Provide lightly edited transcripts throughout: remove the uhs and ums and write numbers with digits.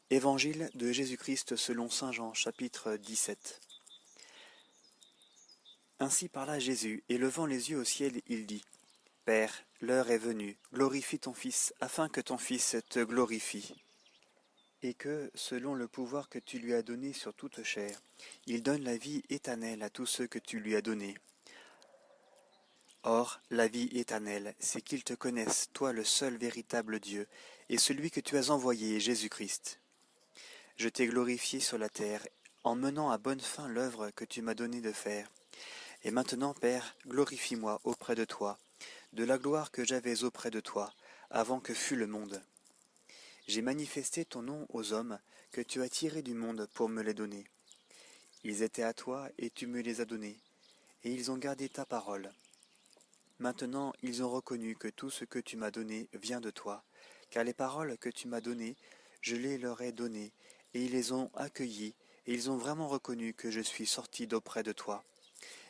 Évangile de Jésus-Christ selon saint Jean, chapitre 17. Ainsi parla Jésus, et levant les yeux au ciel, il dit : Père, l'heure est venue, glorifie ton Fils, afin que ton Fils te glorifie. Et que, selon le pouvoir que tu lui as donné sur toute chair, il donne la vie éternelle à tous ceux que tu lui as donnés. Or, la vie éternelle, c'est qu'ils te connaissent, toi le seul véritable Dieu, et celui que tu as envoyé, Jésus-Christ. Je t'ai glorifié sur la terre, en menant à bonne fin l'œuvre que tu m'as donné de faire. Et maintenant, Père, glorifie-moi auprès de toi, de la gloire que j'avais auprès de toi, avant que fût le monde. J'ai manifesté ton nom aux hommes, que tu as tirés du monde pour me les donner. Ils étaient à toi, et tu me les as donnés, et ils ont gardé ta parole. Maintenant, ils ont reconnu que tout ce que tu m'as donné vient de toi, car les paroles que tu m'as données, je les leur ai données, et ils les ont accueillies, et ils ont vraiment reconnu que je suis sorti d'auprès de toi.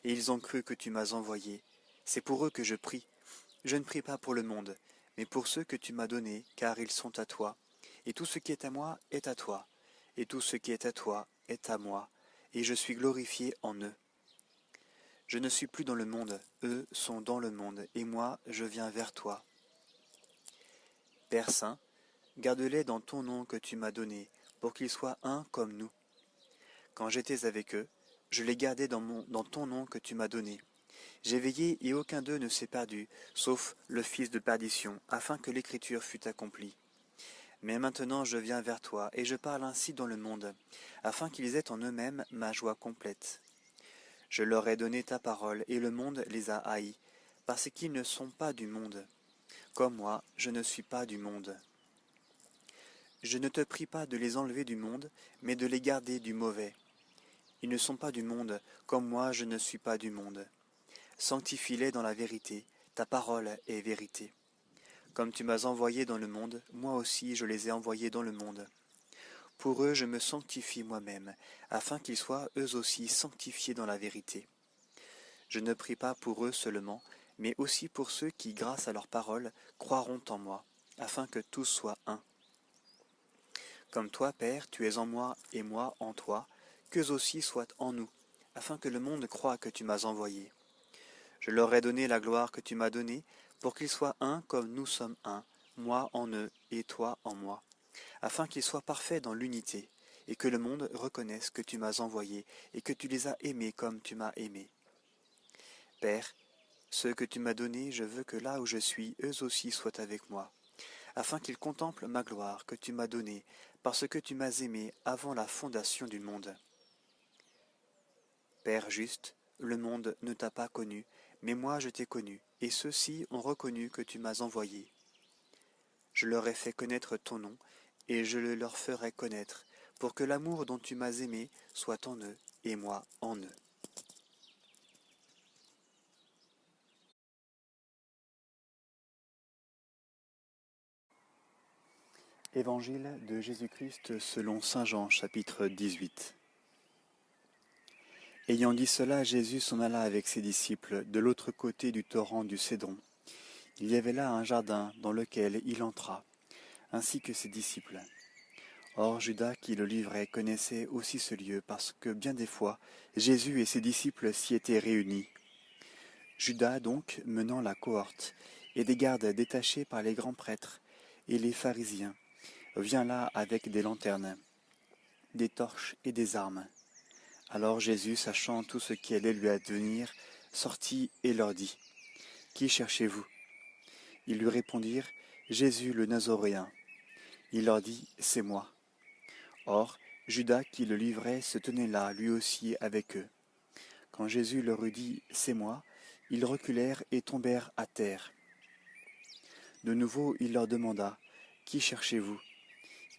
Et ils ont cru que tu m'as envoyé. C'est pour eux que je prie. Je ne prie pas pour le monde, mais pour ceux que tu m'as donnés, car ils sont à toi. Et tout ce qui est à moi est à toi, et tout ce qui est à toi est à moi, et je suis glorifié en eux. Je ne suis plus dans le monde, eux sont dans le monde, et moi je viens vers toi. Père Saint, garde-les dans ton nom que tu m'as donné, pour qu'ils soient un comme nous. Quand j'étais avec eux, je les gardais dans ton nom que tu m'as donné. J'ai veillé et aucun d'eux ne s'est perdu, sauf le fils de perdition, afin que l'écriture fût accomplie. Mais maintenant je viens vers toi, et je parle ainsi dans le monde, afin qu'ils aient en eux-mêmes ma joie complète. Je leur ai donné ta parole, et le monde les a haïs, parce qu'ils ne sont pas du monde. Comme moi, je ne suis pas du monde. Je ne te prie pas de les enlever du monde, mais de les garder du mauvais. Ils ne sont pas du monde, comme moi je ne suis pas du monde. Sanctifie-les dans la vérité, ta parole est vérité. Comme tu m'as envoyé dans le monde, moi aussi je les ai envoyés dans le monde. Pour eux je me sanctifie moi-même, afin qu'ils soient eux aussi sanctifiés dans la vérité. Je ne prie pas pour eux seulement, mais aussi pour ceux qui, grâce à leur parole, croiront en moi, afin que tous soient un. Comme toi, Père, tu es en moi et moi en toi, qu'eux aussi soient en nous, afin que le monde croie que tu m'as envoyé. Je leur ai donné la gloire que tu m'as donnée, pour qu'ils soient un comme nous sommes un, moi en eux et toi en moi, afin qu'ils soient parfaits dans l'unité, et que le monde reconnaisse que tu m'as envoyé, et que tu les as aimés comme tu m'as aimé. Père, ceux que tu m'as donnés, je veux que là où je suis, eux aussi soient avec moi, afin qu'ils contemplent ma gloire que tu m'as donnée, parce que tu m'as aimé avant la fondation du monde. Père juste, le monde ne t'a pas connu, mais moi je t'ai connu, et ceux-ci ont reconnu que tu m'as envoyé. Je leur ai fait connaître ton nom, et je le leur ferai connaître, pour que l'amour dont tu m'as aimé soit en eux, et moi en eux. Évangile de Jésus-Christ selon saint Jean, chapitre 18. Ayant dit cela, Jésus s'en alla avec ses disciples de l'autre côté du torrent du Cédron. Il y avait là un jardin dans lequel il entra, ainsi que ses disciples. Or Judas qui le livrait connaissait aussi ce lieu, parce que bien des fois Jésus et ses disciples s'y étaient réunis. Judas donc, menant la cohorte, et des gardes détachés par les grands prêtres et les pharisiens, vient là avec des lanternes, des torches et des armes. Alors Jésus, sachant tout ce qui allait lui advenir, sortit et leur dit : Qui cherchez-vous ? Ils lui répondirent : Jésus le Nazoréen. Il leur dit : C'est moi. Or, Judas qui le livrait se tenait là, lui aussi, avec eux. Quand Jésus leur eut dit : C'est moi, ils reculèrent et tombèrent à terre. De nouveau, il leur demanda : Qui cherchez-vous ?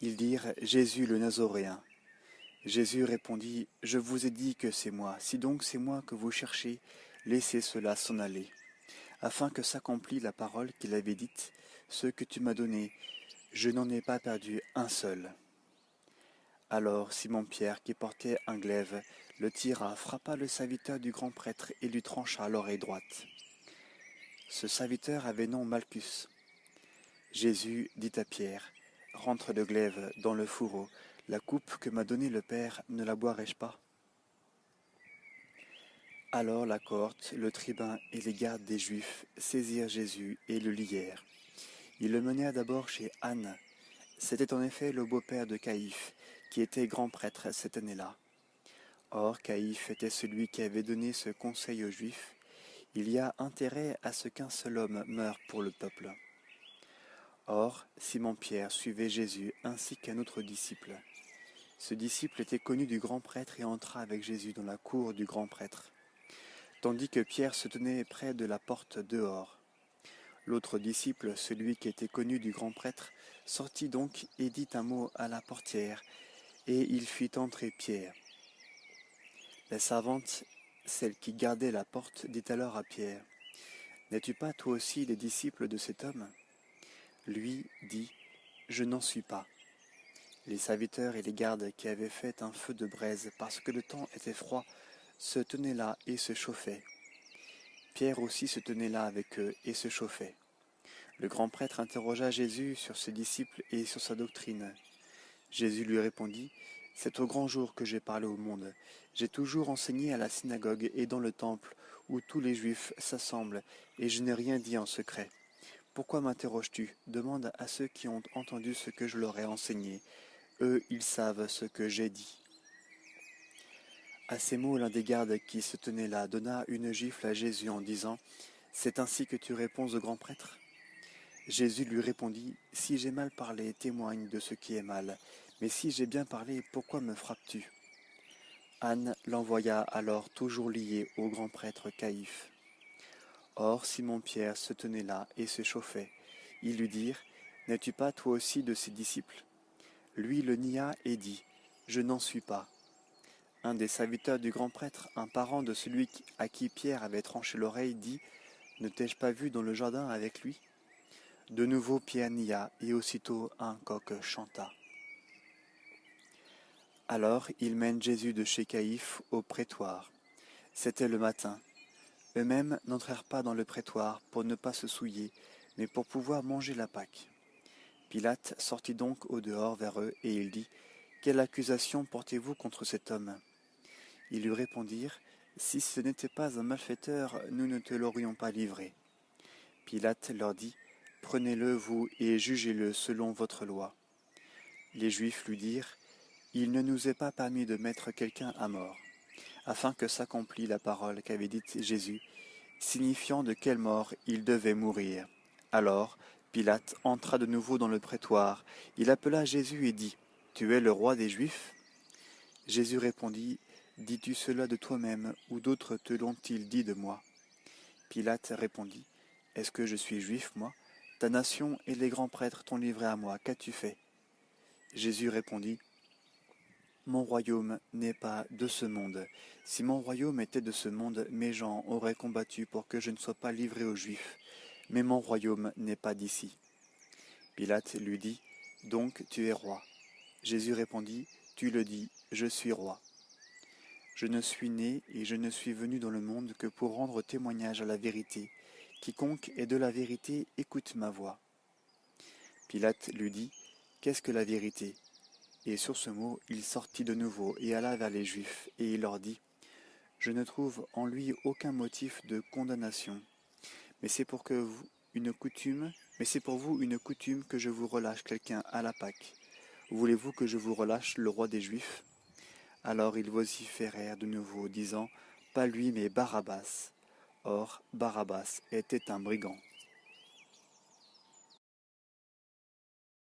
Ils dirent : Jésus le Nazoréen. Jésus répondit : Je vous ai dit que c'est moi. Si donc c'est moi que vous cherchez, laissez cela s'en aller, afin que s'accomplît la parole qu'il avait dite : Ce que tu m'as donné, je n'en ai pas perdu un seul. Alors Simon-Pierre, qui portait un glaive, le tira, frappa le serviteur du grand prêtre et lui trancha l'oreille droite. Ce serviteur avait nom Malchus. Jésus dit à Pierre : rentre le glaive dans le fourreau. La coupe que m'a donnée le Père, ne la boirai-je pas? Alors la cohorte, le tribun et les gardes des Juifs saisirent Jésus et le lièrent. Ils le menèrent d'abord chez Anne. C'était en effet le beau-père de Caïphe, qui était grand prêtre cette année-là. Or Caïphe était celui qui avait donné ce conseil aux Juifs: il y a intérêt à ce qu'un seul homme meure pour le peuple. Or Simon-Pierre suivait Jésus ainsi qu'un autre disciple. Ce disciple était connu du grand prêtre et entra avec Jésus dans la cour du grand prêtre, tandis que Pierre se tenait près de la porte dehors. L'autre disciple, celui qui était connu du grand prêtre, sortit donc et dit un mot à la portière, et il fit entrer Pierre. La servante, celle qui gardait la porte, dit alors à Pierre: n'es-tu pas toi aussi des disciples de cet homme? Lui dit: je n'en suis pas. Les serviteurs et les gardes qui avaient fait un feu de braise parce que le temps était froid se tenaient là et se chauffaient. Pierre aussi se tenait là avec eux et se chauffait. Le grand prêtre interrogea Jésus sur ses disciples et sur sa doctrine. Jésus lui répondit: c'est au grand jour que j'ai parlé au monde. J'ai toujours enseigné à la synagogue et dans le temple où tous les Juifs s'assemblent, et je n'ai rien dit en secret. Pourquoi m'interroges-tu? Demande à ceux qui ont entendu ce que je leur ai enseigné. Eux, ils savent ce que j'ai dit. À ces mots, l'un des gardes qui se tenait là donna une gifle à Jésus en disant: c'est ainsi que tu réponds au grand prêtre? Jésus lui répondit: si j'ai mal parlé, témoigne de ce qui est mal. Mais si j'ai bien parlé, pourquoi me frappes-tu? Anne l'envoya alors toujours lié au grand prêtre Caïphe. Or Simon-Pierre se tenait là et se chauffait. Ils lui dirent: n'es-tu pas toi aussi de ses disciples? Lui le nia et dit: je n'en suis pas. Un des serviteurs du grand prêtre, un parent de celui à qui Pierre avait tranché l'oreille, dit: ne t'ai-je pas vu dans le jardin avec lui? De nouveau Pierre nia, et aussitôt un coq chanta. Alors ils mènent Jésus de chez Caïphe au prétoire. C'était le matin. Eux-mêmes n'entrèrent pas dans le prétoire pour ne pas se souiller, mais pour pouvoir manger la Pâque. Pilate sortit donc au dehors vers eux, et il dit: quelle accusation portez-vous contre cet homme? Ils lui répondirent: si ce n'était pas un malfaiteur, nous ne te l'aurions pas livré. Pilate leur dit: prenez-le, vous, et jugez-le selon votre loi. Les Juifs lui dirent: il ne nous est pas permis de mettre quelqu'un à mort, afin que s'accomplît la parole qu'avait dite Jésus, signifiant de quelle mort il devait mourir. Alors Pilate entra de nouveau dans le prétoire. Il appela Jésus et dit: tu es le roi des Juifs? Jésus répondit: dis-tu cela de toi-même, ou d'autres te l'ont-ils dit de moi? Pilate répondit: est-ce que je suis juif, moi? Ta nation et les grands prêtres t'ont livré à moi. Qu'as-tu fait? Jésus répondit: mon royaume n'est pas de ce monde. Si mon royaume était de ce monde, mes gens auraient combattu pour que je ne sois pas livré aux Juifs. Mais mon royaume n'est pas d'ici. Pilate lui dit: donc tu es roi. Jésus répondit: tu le dis, je suis roi. Je ne suis né et je ne suis venu dans le monde que pour rendre témoignage à la vérité. Quiconque est de la vérité écoute ma voix. Pilate lui dit: qu'est-ce que la vérité? Et sur ce mot, il sortit de nouveau et alla vers les Juifs, et il leur dit: je ne trouve en lui aucun motif de condamnation, mais c'est pour vous une coutume que je vous relâche quelqu'un à la Pâque. Voulez-vous que je vous relâche le roi des Juifs? Alors ils vociférèrent de nouveau, disant: pas lui, mais Barabbas. Or Barabbas était un brigand.